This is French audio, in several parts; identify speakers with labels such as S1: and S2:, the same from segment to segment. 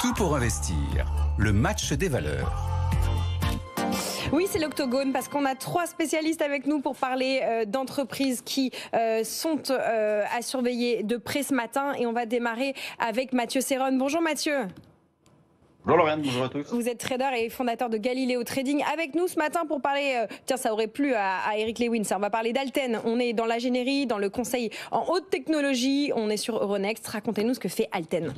S1: Tout pour investir, le match des valeurs.
S2: Oui, c'est l'Octogone parce qu'on a 3 spécialistes avec nous pour parler d'entreprises qui sont à surveiller de près ce matin. Et on va démarrer avec Mathieu Serron. Bonjour Mathieu.
S3: Bonjour Lauriane, bonjour à tous.
S2: Vous êtes trader et fondateur de Galileo Trading avec nous ce matin pour parler, tiens ça aurait plu à Eric Lewin, ça, on va parler d'Alten. On est dans l'ingénierie, dans le conseil en haute technologie, on est sur Euronext. Racontez-nous ce que fait Alten.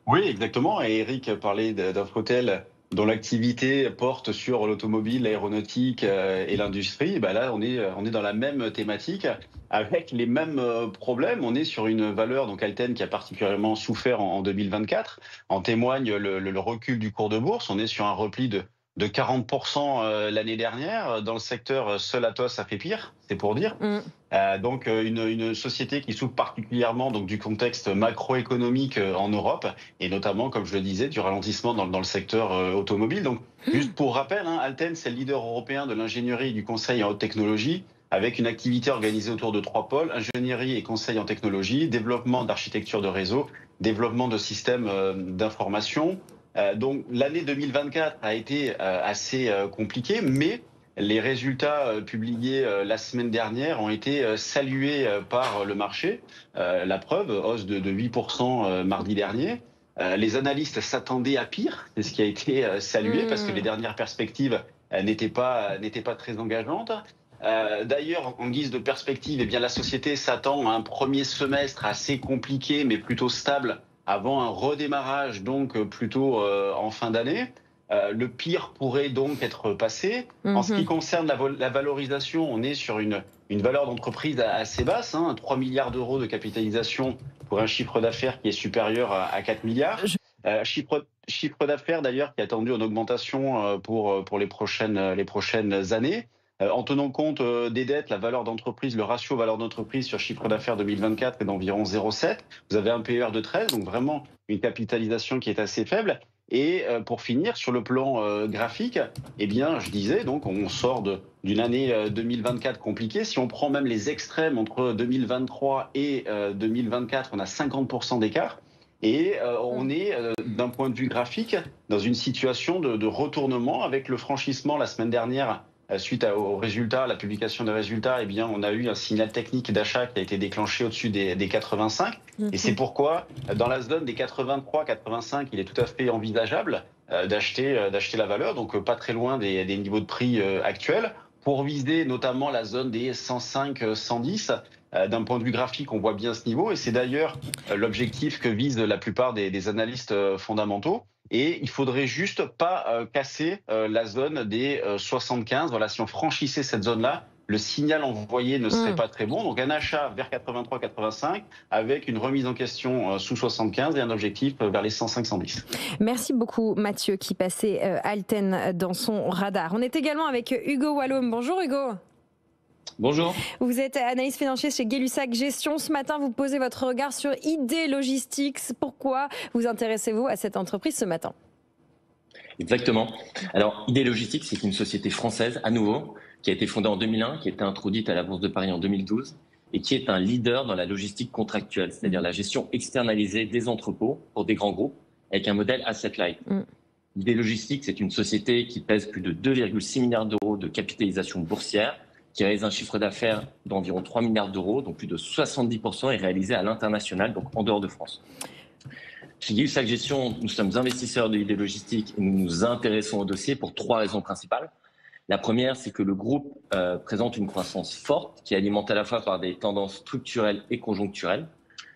S3: Oui, exactement. Et Eric parlait d'Infrotel dont l'activité porte sur l'automobile, l'aéronautique et l'industrie. Et ben là, on est dans la même thématique avec les mêmes problèmes. On est sur une valeur, donc Alten, qui a particulièrement souffert en 2024. En témoigne le recul du cours de bourse. On est sur un repli de 40% l'année dernière. Dans le secteur, seul Atos a fait pire, c'est pour dire. Donc une société qui souffre particulièrement donc, du contexte macroéconomique en Europe, et notamment, comme je le disais, du ralentissement dans le secteur automobile. Donc, juste pour rappel, Alten, c'est le leader européen de l'ingénierie et du conseil en haute technologie, avec une activité organisée autour de 3 pôles: ingénierie et conseil en technologie, développement d'architecture de réseau, développement de systèmes d'information. Donc l'année 2024 a été assez compliquée, mais les résultats publiés la semaine dernière ont été salués par le marché. La preuve, hausse de 8% mardi dernier. Les analystes s'attendaient à pire, c'est ce qui a été salué, parce que les dernières perspectives n'étaient pas très engageantes. D'ailleurs, en guise de perspective, eh bien, la société s'attend à un premier semestre assez compliqué, mais plutôt stable, avant un redémarrage donc plutôt en fin d'année. Le pire pourrait donc être passé. En ce qui concerne la valorisation, on est sur une valeur d'entreprise assez basse, 3 milliards d'euros de capitalisation pour un chiffre d'affaires qui est supérieur à 4 milliards. Chiffre d'affaires d'ailleurs qui est attendu en augmentation pour les prochaines années. En tenant compte des dettes, la valeur d'entreprise, le ratio valeur d'entreprise sur chiffre d'affaires 2024 est d'environ 0,7. Vous avez un PER de 13, donc vraiment une capitalisation qui est assez faible. Et pour finir, sur le plan graphique, eh bien, je disais, donc on sort d'une année 2024 compliquée. Si on prend même les extrêmes entre 2023 et 2024, on a 50% d'écart. Et on est, d'un point de vue graphique, dans une situation de retournement avec le franchissement la semaine dernière. Suite aux résultats, la publication des résultats, eh bien, on a eu un signal technique d'achat qui a été déclenché au-dessus des 85. Et c'est pourquoi, dans la zone des 83-85, il est tout à fait envisageable d'acheter la valeur, donc pas très loin des niveaux de prix actuels, pour viser notamment la zone des 105-110. D'un point de vue graphique, on voit bien ce niveau, et c'est d'ailleurs l'objectif que visent la plupart des analystes fondamentaux. Et il faudrait juste pas casser la zone des 75. Voilà, si on franchissait cette zone-là, le signal envoyé ne serait pas très bon. Donc un achat vers 83-85 avec une remise en question sous 75 et un objectif vers les 105-110.
S2: Merci beaucoup Mathieu qui passait Alten dans son radar. On est également avec Hugo Wallaume. Bonjour Hugo.
S4: Bonjour.
S2: Vous êtes analyste financier chez Gay-Lussac Gestion. Ce matin, vous posez votre regard sur ID Logistics. Pourquoi vous intéressez-vous à cette entreprise ce matin?
S4: Exactement. Alors, ID Logistics, c'est une société française, à nouveau, qui a été fondée en 2001, qui a été introduite à la Bourse de Paris en 2012 et qui est un leader dans la logistique contractuelle, c'est-à-dire la gestion externalisée des entrepôts pour des grands groupes avec un modèle asset-light. ID Logistics, c'est une société qui pèse plus de 2,6 milliards d'euros de capitalisation boursière, qui réalise un chiffre d'affaires d'environ 3 milliards d'euros, donc plus de 70% est réalisé à l'international, donc en dehors de France. Chez Gay-Lussac Gestion, nous sommes investisseurs de ID Logistics et nous nous intéressons au dossier pour 3 raisons principales. La première, c'est que le groupe présente une croissance forte qui est alimentée à la fois par des tendances structurelles et conjoncturelles.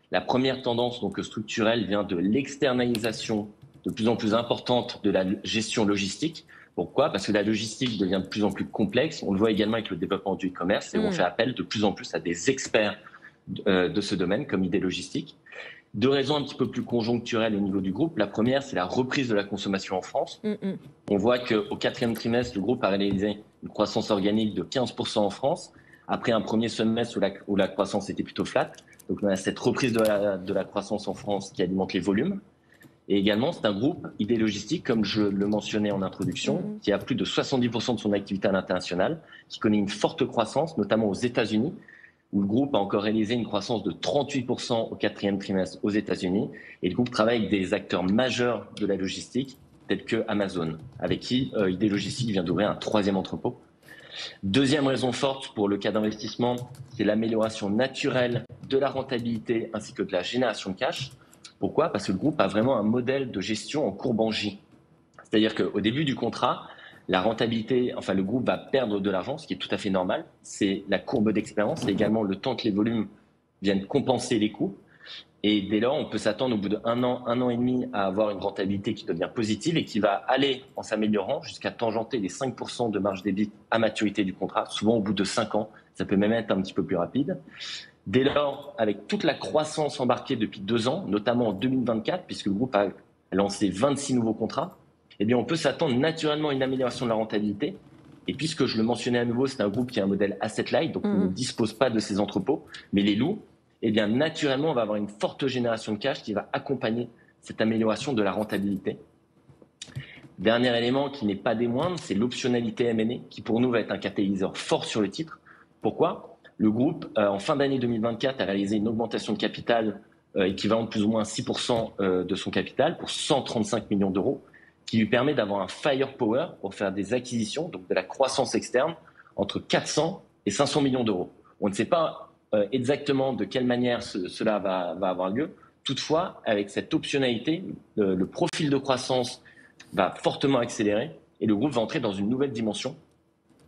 S4: La première tendance donc structurelle vient de l'externalisation de plus en plus importante de la gestion logistique. Pourquoi? Parce que la logistique devient de plus en plus complexe. On le voit également avec le développement du e-commerce et on fait appel de plus en plus à des experts de ce domaine comme ID Logistics. 2 raisons un petit peu plus conjoncturelles au niveau du groupe. La première, c'est la reprise de la consommation en France. On voit qu'au 4e trimestre, le groupe a réalisé une croissance organique de 15% en France, après un premier semestre où la croissance était plutôt flat. Donc on a cette reprise de la croissance en France qui alimente les volumes. Et également, c'est un groupe ID Logistics, comme je le mentionnais en introduction, qui a plus de 70% de son activité à l'international, qui connaît une forte croissance, notamment aux États-Unis, où le groupe a encore réalisé une croissance de 38% au 4e trimestre aux États-Unis. Et le groupe travaille avec des acteurs majeurs de la logistique, tels que Amazon, avec qui ID Logistique vient d'ouvrir un 3e entrepôt. Deuxième raison forte pour le cas d'investissement, c'est l'amélioration naturelle de la rentabilité ainsi que de la génération de cash. Pourquoi ? Parce que le groupe a vraiment un modèle de gestion en courbe en J. C'est-à-dire qu'au début du contrat, la rentabilité, enfin le groupe va perdre de l'argent, ce qui est tout à fait normal. C'est la courbe d'expérience, c'est également le temps que les volumes viennent compenser les coûts. Et dès lors, on peut s'attendre au bout d'un an et demi à avoir une rentabilité qui devient positive et qui va aller en s'améliorant jusqu'à tangenter les 5% de marge d'EBIT à maturité du contrat, souvent au bout de 5 ans. Ça peut même être un petit peu plus rapide. Dès lors, avec toute la croissance embarquée depuis 2 ans, notamment en 2024, puisque le groupe a lancé 26 nouveaux contrats, eh bien, on peut s'attendre naturellement à une amélioration de la rentabilité. Et puisque je le mentionnais à nouveau, c'est un groupe qui a un modèle asset-light, donc on ne dispose pas de ces entrepôts, mais les loue. Eh bien, naturellement, on va avoir une forte génération de cash qui va accompagner cette amélioration de la rentabilité. Dernier élément qui n'est pas des moindres, c'est l'optionnalité M&A, qui pour nous va être un catalyseur fort sur le titre. Pourquoi ? Le groupe, en fin d'année 2024, a réalisé une augmentation de capital équivalente plus ou moins à 6% de son capital pour 135 millions d'euros, qui lui permet d'avoir un firepower pour faire des acquisitions, donc de la croissance externe, entre 400 et 500 millions d'euros. On ne sait pas exactement de quelle manière cela va avoir lieu. Toutefois, avec cette optionnalité, le profil de croissance va fortement accélérer et le groupe va entrer dans une nouvelle dimension.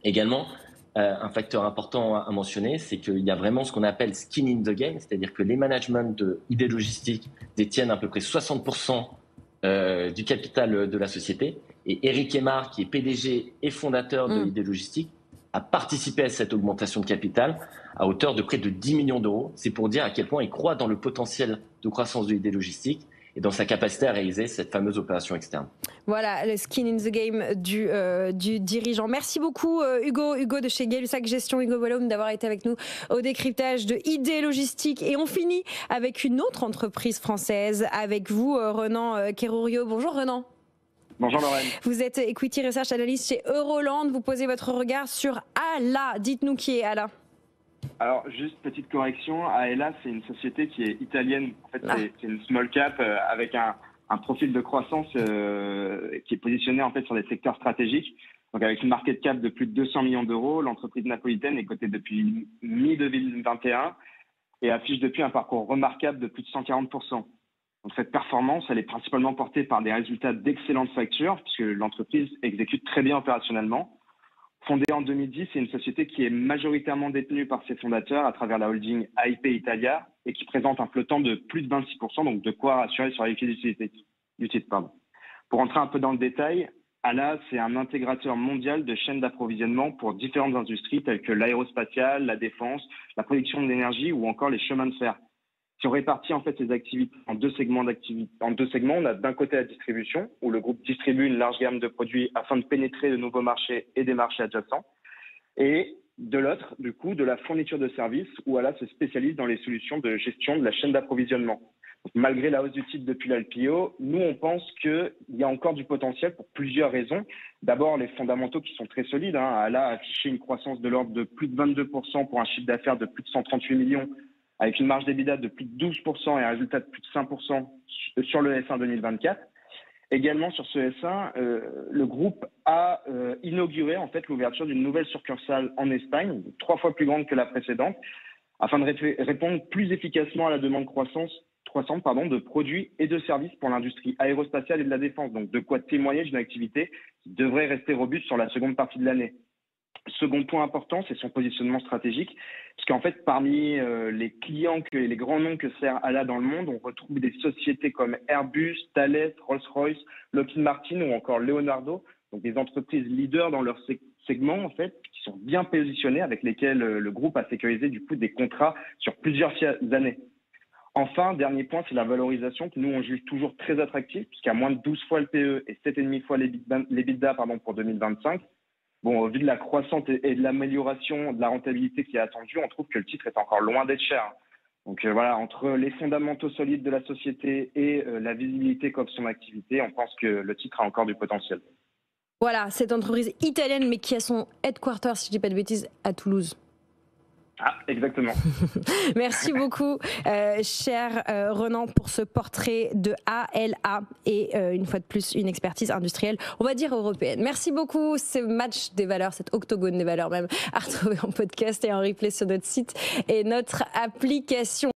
S4: Également, un facteur important à mentionner, c'est qu'il y a vraiment ce qu'on appelle skin in the game, c'est-à-dire que les managements de ID Logistique détiennent à peu près 60% du capital de la société. Et Eric Aymar, qui est PDG et fondateur de ID Logistique, a participé à cette augmentation de capital à hauteur de près de 10 millions d'euros. C'est pour dire à quel point il croit dans le potentiel de croissance de ID Logistique et dans sa capacité à réaliser cette fameuse opération externe.
S2: Voilà, le skin in the game du dirigeant. Merci beaucoup Hugo de chez Gay-Lussac Gestion, Hugo Bouloum, d'avoir été avec nous au décryptage de ID Logistique. Et on finit avec une autre entreprise française, avec vous Renan Kerrourio. Bonjour Renan.
S5: Bonjour Lorraine.
S2: Vous êtes Equity Research Analyst chez Euroland. Vous posez votre regard sur ALA. Dites-nous qui est ALA.
S5: Alors, juste petite correction, ALA, c'est une société qui est italienne. En fait, c'est une small cap avec un profil de croissance qui est positionné en fait sur des secteurs stratégiques. Donc, avec une market cap de plus de 200 millions d'euros, l'entreprise napolitaine est cotée depuis mi-2021 et affiche depuis un parcours remarquable de plus de 140%. Donc, cette performance, elle est principalement portée par des résultats d'excellentes factures, puisque l'entreprise exécute très bien opérationnellement. Fondée en 2010, c'est une société qui est majoritairement détenue par ses fondateurs à travers la holding AIP Italia et qui présente un flottant de plus de 26%, donc de quoi rassurer sur la liquidité du titre. Pour entrer un peu dans le détail, ALA, c'est un intégrateur mondial de chaînes d'approvisionnement pour différentes industries telles que l'aérospatiale, la défense, la production de l'énergie ou encore les chemins de fer. Si on répartit en fait ces activités en deux segments, on a d'un côté la distribution, où le groupe distribue une large gamme de produits afin de pénétrer de nouveaux marchés et des marchés adjacents. Et de l'autre, du coup, de la fourniture de services, où ALA se spécialise dans les solutions de gestion de la chaîne d'approvisionnement. Donc, malgré la hausse du titre depuis l'IPO, nous, on pense qu'il y a encore du potentiel pour plusieurs raisons. D'abord, les fondamentaux qui sont très solides. ALA a affiché une croissance de l'ordre de plus de 22% pour un chiffre d'affaires de plus de 138 millions, avec une marge d'EBITDA de plus de 12% et un résultat de plus de 5% sur le S1 2024. Également sur ce S1, le groupe a inauguré en fait l'ouverture d'une nouvelle succursale en Espagne, 3 fois plus grande que la précédente, afin de répondre plus efficacement à la demande croissante de produits et de services pour l'industrie aérospatiale et de la défense. Donc de quoi témoigner d'une activité qui devrait rester robuste sur la seconde partie de l'année. Second point important, c'est son positionnement stratégique, parce qu'en fait, parmi les clients et les grands noms que sert ALA dans le monde, on retrouve des sociétés comme Airbus, Thales, Rolls-Royce, Lockheed Martin ou encore Leonardo, donc des entreprises leaders dans leur segment, en fait, qui sont bien positionnées, avec lesquelles le groupe a sécurisé du coup des contrats sur plusieurs années. Enfin, dernier point, c'est la valorisation que nous, on juge toujours très attractive, puisqu'à moins de 12 fois le PE et 7,5 fois l'EBITDA pour 2025. Bon, au vu de la croissance et de l'amélioration de la rentabilité qui est attendue, on trouve que le titre est encore loin d'être cher. Donc voilà, entre les fondamentaux solides de la société et la visibilité qu'offre son activité, on pense que le titre a encore du potentiel.
S2: Voilà, cette entreprise italienne, mais qui a son headquarter, si je ne dis pas de bêtises, à Toulouse.
S5: Ah, exactement.
S2: Merci beaucoup, cher Renan, pour ce portrait de ALA et une fois de plus une expertise industrielle, on va dire européenne. Merci beaucoup. Ce match des valeurs, cet octogone des valeurs même, à retrouver en podcast et en replay sur notre site et notre application.